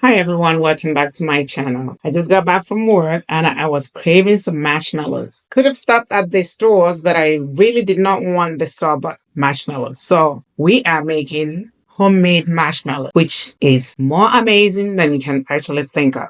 Hi everyone, welcome back to my channel. I just got back from work and I was craving some marshmallows. Could have stopped at the stores, but I really did not want the store-bought marshmallows. So we are making homemade marshmallow, which is more amazing than you can actually think of.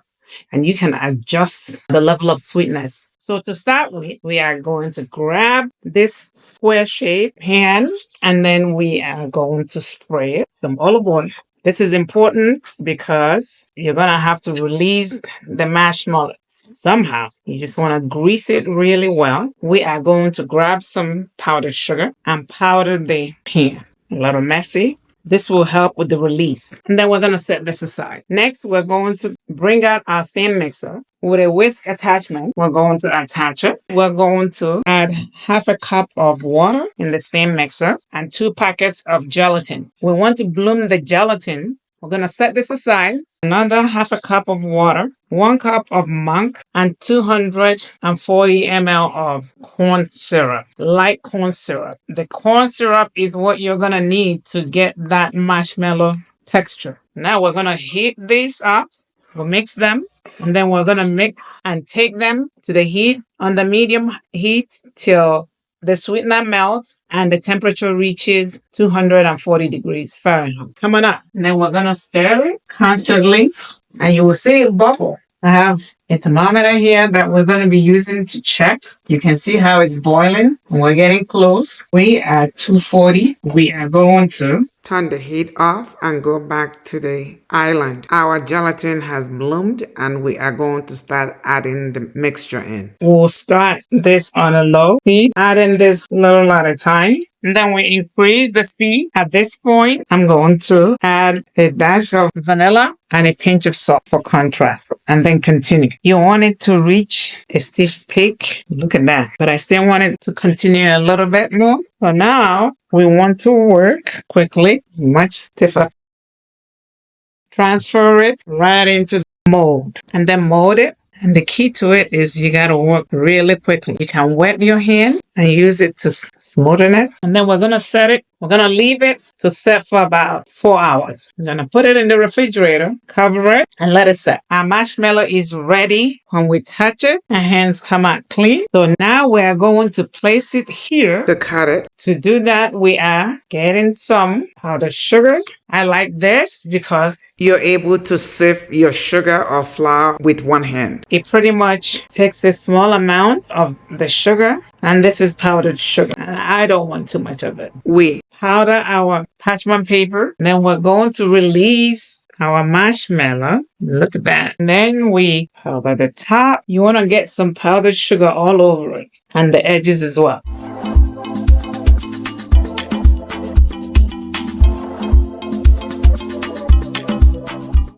And you can adjust the level of sweetness. So to start with, we are going to grab this square shaped pan and then we are going to spray some olive oil. This is important because you're going to have to release the marshmallow somehow. You just want to grease it really well. We are going to grab some powdered sugar and powder the pan. A little messy. This will help with the release. And then we're going to set this aside. Next, we're going to bring out our stand mixer. With a whisk attachment, we're going to attach it. We're going to add half a cup of water in the stand mixer and 2 packets of gelatin. We want to bloom the gelatin. We're going to set this aside. Another half a cup of water, 1 cup of monk, and 240 ml of corn syrup, light corn syrup. The corn syrup is what you're going to need to get that marshmallow texture. Now we're going to heat these up. We'll mix them. And then we're going to mix and take them to the heat on the medium heat till the sweetener melts and the temperature reaches 240 degrees Fahrenheit. Come on up. And then we're going to stir it constantly and you will see it bubble. I have a thermometer here that we're going to be using to check. You can see how it's boiling. We're getting close. We are 240. We are going to turn the heat off and go back to the island. Our gelatin has bloomed and we are going to start adding the mixture in. We'll start this on a low heat, adding this little at a time. And then we increase the speed. At this point, I'm going to add a dash of vanilla and a pinch of salt for contrast and then continue. You want it to reach a stiff peak. Look at that. But I still want it to continue a little bit more. So now we want to work quickly. It's much stiffer. Transfer it right into the mold and then mold it. And the key to it is you got to work really quickly. You can wet your hand and use it to smoothen it. And then we're going to set it. We're going to leave it to set for about 4 hours. I'm going to put it in the refrigerator, cover it, and let it set. Our marshmallow is ready. When we touch it, our hands come out clean. So now we're going to place it here to cut it. To do that, we are getting some powdered sugar. I like this because you're able to sift your sugar or flour with one hand. It pretty much takes a small amount of the sugar, and this is powdered sugar. And I don't want too much of it. We powder our parchment paper. Then we're going to release our marshmallow. Look at that. And then we powder the top. You want to get some powdered sugar all over it and the edges as well.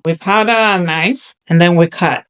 We powder our knife and then we cut.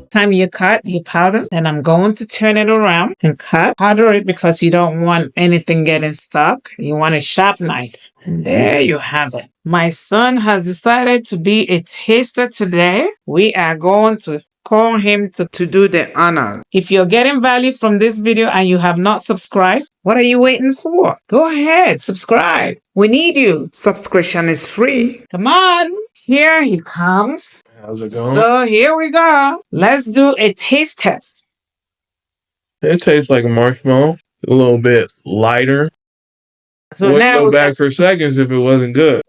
Time you cut, you powder, and I'm going to turn it around and cut. Powder it because you don't want anything getting stuck. You want a sharp knife. And there you have it. My son has decided to be a taster today. We are going to call him to do the honors. If you're getting value from this video and you have not subscribed, what are you waiting for? Go ahead, subscribe. We need you. Subscription is free. Come on. Here he comes. How's it going? So here we go. Let's do a taste test. It tastes like a marshmallow, a little bit lighter. So Wouldn't now go back for seconds if it wasn't good.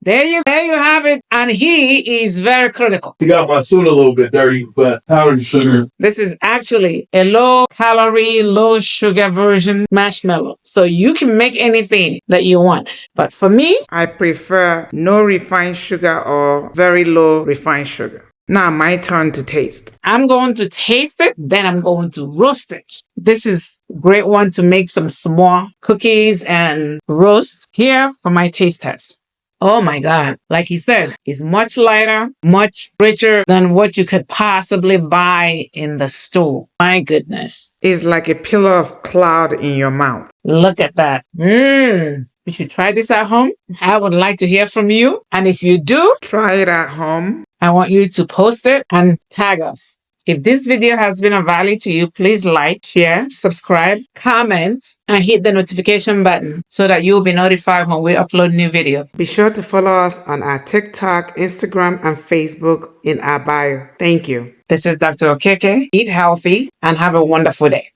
there you have it. And he is very critical. You got my suit a little bit dirty, but powdered sugar. This is actually a low calorie, low sugar version marshmallow. So you can make anything that you want. But for me, I prefer no refined sugar or very low refined sugar. Now my turn to taste. I'm going to taste it, then I'm going to roast it. This is a great one to make some small cookies and roasts. Here for my taste test. Oh my God. Like he said, it's much lighter, much richer than what you could possibly buy in the store. My goodness. It's like a pillar of cloud in your mouth. Look at that. You should try this at home. I would like to hear from you. And if you do try it at home, I want you to post it and tag us. If this video has been of value to you, please like, share, subscribe, comment, and hit the notification button so that you'll be notified when we upload new videos. Be sure to follow us on our TikTok, Instagram, and Facebook in our bio. Thank you. This is Dr. Okeke. Eat healthy and have a wonderful day.